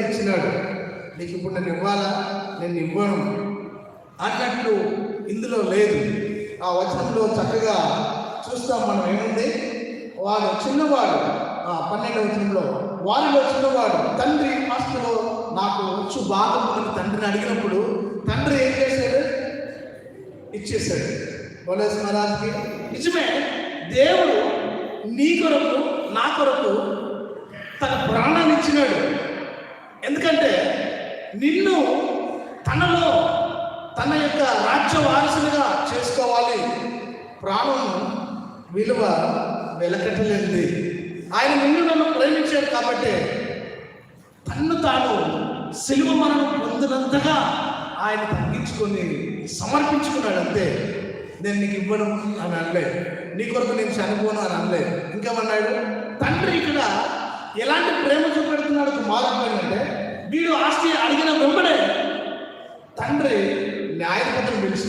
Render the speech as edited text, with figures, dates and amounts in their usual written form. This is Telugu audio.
ఇచ్చినాడు, నీకు ఇప్పుడు నేను ఇవ్వాలా, నేను ఇవ్వను అన్నట్లు ఇందులో లేదు. ఆ వచనంలో చక్కగా చూస్తాం మనం. ఏముంది? వాడు చిన్నవాడు, 12వ వచనంలో వారిలో చిన్నవాడు తండ్రి ఆస్తిలో నాకు వచ్చు భాగం అని తండ్రిని అడిగినప్పుడు తండ్రి ఏం చేశాడు? ఇచ్చేశాడు. బోలేస్ మహారాజ్కి నిజమే, దేవుడు నీ కొరకు నా కొరకు తన ప్రాణాన్ని ఇచ్చినాడు. ఎందుకంటే నిన్ను తనలో తన యొక్క రాజ్య వారసులుగా చేసుకోవాలి. ప్రాణం విలువ వెలకట్టలేనిది. ఆయన నిన్ను నన్ను ప్రేమించాడు కాబట్టి తన్ను తాను సిలువ మరణం పొందినంతగా ఆయన తగ్గించుకొని సమర్పించుకున్నాడు. అంతే. నేను నీకు ఇవ్వను అని అనలే, నీ కొరకు నేను చనిపోను అని అనలే. ఇంకేమన్నాడు? తండ్రి ఇక్కడ ఎలాంటి ప్రేమ చూపెడుతున్నాడు కుమారుడు అంటే, వీడు ఆస్తి అడిగిన వెంబడే తండ్రి న్యాయపత్రం పిలిచిన